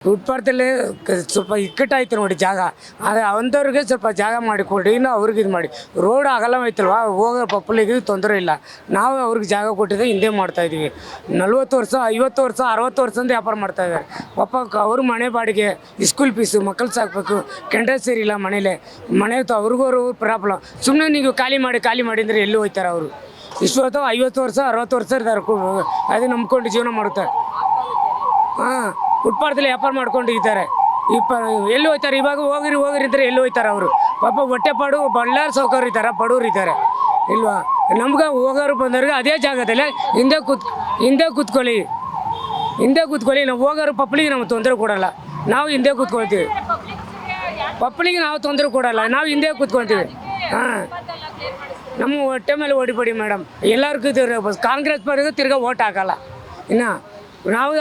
ಫುಟ್ಪಾತಲ್ಲಿ ಸ್ವಲ್ಪ ಇಕ್ಕಟ್ಟಾಯ್ತು ನೋಡಿ ಜಾಗ. ಆದರೆ ಅಂಥವ್ರಿಗೆ ಸ್ವಲ್ಪ ಜಾಗ ಮಾಡಿಕೊಡಿ, ಇನ್ನು ಅವ್ರಿಗೆ ಇದು ಮಾಡಿ. ರೋಡ್ ಅಗಲ ಐತಲ್ವ, ಹೋಗೋ ಪಪ್ಪಲಿಗೆ ತೊಂದರೆ ಇಲ್ಲ. ನಾವು ಅವ್ರಿಗೆ ಜಾಗ ಕೊಟ್ಟಿದ್ದೆ ಹಿಂದೆ ಮಾಡ್ತಾಯಿದ್ದೀವಿ. 40 ವರ್ಷ 50 ವರ್ಷ 60 ವರ್ಷದಿಂದ ವ್ಯಾಪಾರ ಮಾಡ್ತಾಯಿದ್ದಾರೆ. ಪಾಪ ಅವ್ರ ಮನೆ ಬಾಡಿಗೆ, ಸ್ಕೂಲ್ ಫೀಸು, ಮಕ್ಕಳು ಸಾಕಬೇಕು, ಕೆಂಡ ಸೇರಿಲ್ಲ ಮನೇಲೆ. ಮನೆ ಅವ್ರಿಗೂ ಪ್ರಾಬ್ಲಮ್. ಸುಮ್ಮನೆ ನೀವು ಖಾಲಿ ಮಾಡಿ ಅಂದರೆ ಎಲ್ಲಿ ಹೋಗ್ತಾರೆ ಅವರು? ಇಷ್ಟೊತ್ತು 50 ವರ್ಷ 60 ವರ್ಷ ಇರ್ತಾರೆ, ಅದು ನಂಬ್ಕೊಂಡು ಜೀವನ ಮಾಡುತ್ತಾರೆ. ಹಾಂ, ಫುಟ್ಪಾತಲ್ಲಿ ವ್ಯಾಪಾರ ಮಾಡ್ಕೊಂಡಿದ್ದಾರೆ. ಎಲ್ಲಿ ಹೋಗ್ತಾರೆ? ಇವಾಗ ಹೋಗಿರಿ ಇದ್ದರೆ ಎಲ್ಲಿ ಹೋಗ್ತಾರೆ ಅವರು? ಪಾಪ ಹೊಟ್ಟೆಪಾಡು ಬಳ್ಳಾರಿ ಸೌಕರ್ಯ ಇದ್ದಾರೆ, ಬಡವ್ರು ಇದ್ದಾರೆ ಇಲ್ವಾ? ನಮ್ಗೆ ಹೋಗೋರು ಬಂದವ್ರಿಗೆ ಅದೇ ಜಾಗದಲ್ಲಿ ಹಿಂದೆ ಕೂತ್ಕೊಳ್ಳಿ. ನಾವು ಹೋಗೋರು ಪಪ್ಪಳಿಗೆ ನಾವು ತೊಂದರೆ ಕೊಡಲ್ಲ, ನಾವು ಹಿಂದೆ ಕೂತ್ಕೊಳ್ತೀವಿ. ಪಪ್ಪಳಿಗೆ ನಾವು ತೊಂದರೆ ಕೊಡಲ್ಲ, ನಾವು ಹಿಂದೆ ಕೂತ್ಕೊಳ್ತೀವಿ. ಹಾಂ, ನಮ್ಮ ಹೊಟ್ಟೆ ಮೇಲೆ ಹೊಡಿಬೇಡಿ ಮೇಡಮ್. ಎಲ್ಲರಿಗೂ ಕಾಂಗ್ರೆಸ್ ಬರೋದು ತಿರ್ಗಾ ಓಟ್ ಹಾಕಲ್ಲ. ಇನ್ನು ನಾವು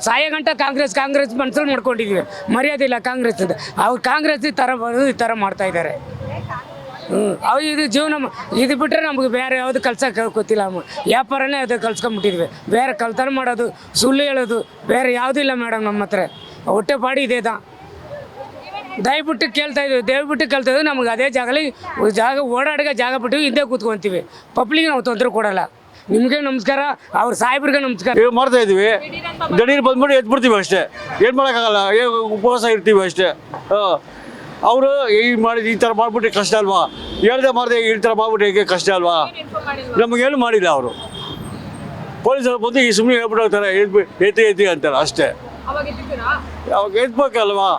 ಸಾಯ ಗಂಟ ಕಾಂಗ್ರೆಸ್ ಮನಸ್ಸಲ್ಲಿ ಮಾಡ್ಕೊಂಡಿದ್ದೀವಿ. ಮರ್ಯಾದೆ ಇಲ್ಲ ಕಾಂಗ್ರೆಸ್ ಅಂತ. ಅವ್ರು ಕಾಂಗ್ರೆಸ್ ಈ ಥರ ಬರೋದು ಈ ಥರ ಮಾಡ್ತಾಯಿದ್ದಾರೆ. ಅವ್ರು ಇದು ಜೀವನ ಇದು ಬಿಟ್ಟರೆ ನಮಗೆ ಬೇರೆ ಯಾವುದು ಕಲ್ಸಕ್ಕೆ ಗೊತ್ತಿಲ್ಲ. ವ್ಯಾಪಾರನೇ ಅದು ಕಲ್ಸ್ಕೊಂಬಿಟ್ಟಿದ್ವಿ. ಬೇರೆ ಕಲ್ತನ ಮಾಡೋದು, ಸುಳ್ಳು ಹೇಳೋದು ಬೇರೆ ಯಾವುದೂ ಇಲ್ಲ ಮೇಡಮ್. ನಮ್ಮ ಹತ್ರ ಹೊಟ್ಟೆ ಪಾಡಿ ಇದೆ. ದಯವಿಟ್ಟು ಕೇಳ್ತಾಯಿದ್ವಿ ನಮಗೆ ಅದೇ ಜಾಗ ಓಡಾಡಿಗೆ ಜಾಗ ಬಿಟ್ಟು ಹಿಂದೆ ಕೂತ್ಕೊತೀವಿ. ಪಬ್ಲಿಗೆ ನಾವು ತೊಂದರೆ ಕೊಡಲ್ಲ. ನಿಮಗೆ ನಮಸ್ಕಾರ, ಅವ್ರ ಸಾಹೇಬ್ರಿಗೆ ನಮಸ್ಕಾರ. ಮಾಡ್ತಾ ಇದ್ದೀವಿ, ದಿಢೀರ್ ಬಂದ್ಬಿಟ್ಟು ಎದ್ಬಿಡ್ತೀವಿ ಅಷ್ಟೇ. ಏನು ಮಾಡೋಕ್ಕಾಗಲ್ಲ, ಉಪವಾಸ ಇರ್ತೀವಿ ಅಷ್ಟೇ. ಅವರು ಈ ಥರ ಮಾಡಿಬಿಟ್ಟು ಕಷ್ಟ ಅಲ್ವಾ? ಹೇಳ್ದೆ ಮಾಡಿದೆ ಈ ಥರ ಮಾಡ್ಬಿಟ್ಟು ಹೇಗೆ ಕಷ್ಟ ಅಲ್ವಾ? ನಮಗೇನು ಮಾಡಿಲ್ಲ ಅವರು. ಪೊಲೀಸರು ಬಂದು ಈ ಸುಮ್ಮನೆ ಹೇಳ್ಬಿಟ್ಟು ಹೋಗ್ತಾರೆ, ಎತ್ತಿ ಅಂತಾರೆ ಅಷ್ಟೇ. ಅವಾಗ ಎತ್ಬೇಕಲ್ವಾ?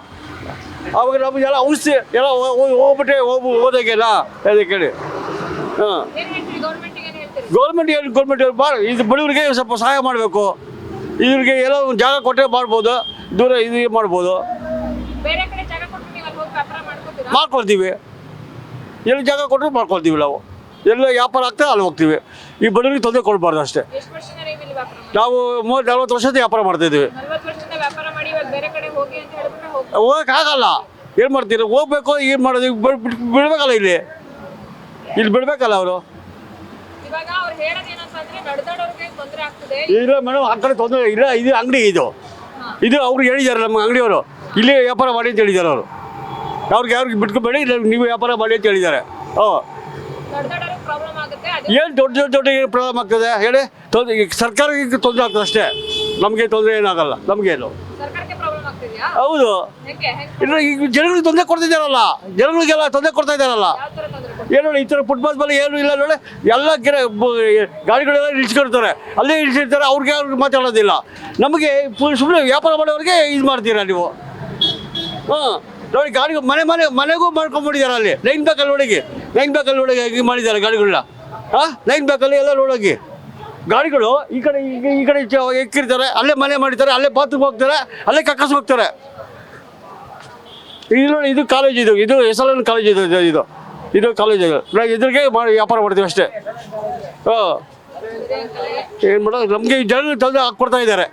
ಅವಾಗ ನಮಗೆಲ್ಲ ಔಷಧಿ ಎಲ್ಲ ಹೋಗ್ಬಿಟ್ಟೆ ಓದೋಕ್ಕೆಲ್ಲ ಅದಕ್ಕೆ ಹೇಳಿ. ಹಾಂ, ಗೌರ್ಮೆಂಟ್ ಇದು ಬಡವರಿಗೆ ಸ್ವಲ್ಪ ಸಹಾಯ ಮಾಡಬೇಕು. ಇವ್ರಿಗೆ ಎಲ್ಲ ಒಂದು ಜಾಗ ಕೊಟ್ಟರೆ ಮಾಡ್ಬೋದು, ದೂರ ಇದು ಮಾಡ್ಬೋದು. ಮಾಡ್ಕೊಳ್ತೀವಿ, ಎಲ್ಲಿ ಜಾಗ ಕೊಟ್ಟರು ಮಾಡ್ಕೊಳ್ತೀವಿ. ನಾವು ಎಲ್ಲ ವ್ಯಾಪಾರ ಆಗ್ತದೆ ಅಲ್ಲಿ ಹೋಗ್ತೀವಿ. ಈ ಬಡವರಿಗೆ ತೊಂದರೆ ಕೊಡಬಾರ್ದು ಅಷ್ಟೇ. ನಾವು 30-40 ವರ್ಷದ ವ್ಯಾಪಾರ ಮಾಡ್ತಾಯಿದ್ದೀವಿ. ಹೋಗೋಕ್ಕಾಗಲ್ಲ, ಏನು ಮಾಡ್ತೀರಿ? ಹೋಗ್ಬೇಕು, ಏನು ಮಾಡೋದು? ಬಿಡ್ಬೇಕಲ್ಲ, ಇಲ್ಲಿ ಬಿಡ್ಬೇಕಲ್ಲ ಅವರು. ಇಲ್ಲ ಮೇಡಮ್, ಆ ಕಡೆ ತೊಂದರೆ ಇಲ್ಲ. ಇದು ಅಂಗಡಿ, ಇದು ಅವ್ರಿಗೆ ಹೇಳಿದ್ದಾರೆ ನಮ್ಮ ಅಂಗಡಿಯವರು, ಇಲ್ಲಿ ವ್ಯಾಪಾರ ಮಾಡಿ ಅಂತ ಹೇಳಿದ್ದಾರೆ ಅವರು. ಅವ್ರಿಗೆ ಬಿಟ್ಕೊಬೇಡಿ, ನೀವು ವ್ಯಾಪಾರ ಮಾಡಿ ಅಂತ ಹೇಳಿದ್ದಾರೆ. ಏನು ದೊಡ್ಡ ಪ್ರಾಬ್ಲಮ್ ಆಗ್ತದೆ ಹೇಳಿ? ಸರ್ಕಾರಕ್ಕೆ ತೊಂದರೆ ಆಗ್ತದೆ ಅಷ್ಟೇ, ನಮಗೆ ತೊಂದರೆ ಏನಾಗಲ್ಲ. ನಮಗೇನು ಹೌದು, ಇಲ್ಲ ಈಗ ಜನಗಳಿಗೆ ತೊಂದರೆ ಕೊಡ್ತಿದ್ದಾರಲ್ಲ, ಜನಗಳಿಗೆಲ್ಲ ತೊಂದರೆ ಕೊಡ್ತಾ ಇದ್ದಾರಲ್ಲ. ಏನು ಈ ಥರ ಫುಟ್ಪಾತ್ ಮೇಲೆ ಏನು ಇಲ್ಲ ನೋಡಿ, ಎಲ್ಲ ಗಾಡಿಗಳೆಲ್ಲ ನಿಲ್ಸ್ಕೊಳ್ತಾರೆ, ಅಲ್ಲೇ ನಿಲ್ಸಿರ್ತಾರೆ. ಅವ್ರಿಗೆ ಮಾತಾಡೋದಿಲ್ಲ. ನಮಗೆ ಸುಮ್ಮನೆ ವ್ಯಾಪಾರ ಮಾಡೋರಿಗೆ ಇದು ಮಾಡ್ತೀರಾ ನೀವು? ಹಾಂ, ನೋಡಿ ಗಾಡಿ ಮನೆಗೂ ಮಾಡ್ಕೊಂಡ್ಬಿಟ್ಟಿದ್ದಾರೆ. ಅಲ್ಲಿ ಲೈನ್ ಬ್ಯಾಕಲ್ಲಿ ನೋಡಿಗೆ ಹೀಗೆ ಮಾಡಿದ್ದಾರೆ ಗಾಡಿಗಳನ್ನ. ಹಾಂ, ಲೈನ್ ಬ್ಯಾಕಲ್ಲಿ ಎಲ್ಲ ನೋಡೋಗಿ ಗಾಡಿಗಳು ಈ ಕಡೆ ಎಕ್ಕಿರ್ತಾರೆ, ಅಲ್ಲೇ ಮನೆ ಮಾಡಿರ್ತಾರೆ, ಅಲ್ಲೇ ಬಾತ್ರೂಮ್ ಹೋಗ್ತಾರೆ, ಅಲ್ಲೇ ಕಕ್ಕಸ್ ಹೋಗ್ತಾರೆ. ಇದು ನೋಡಿ, ಇದು ಕಾಲೇಜ್, ಇದು SLN ಕಾಲೇಜ್, ಇದು ಕಾಲೇಜ್. ನಾವು ಎದುರಿಗೆ ವ್ಯಾಪಾರ ಮಾಡ್ತೀವಿ ಅಷ್ಟೇ. ಹಾಂ, ಏನು ಮಾಡೋದು? ನಮಗೆ ಜನರಿಗೆ ತೊಂದರೆ ಹಾಕ್ಕೊಡ್ತಾ ಇದ್ದಾರೆ.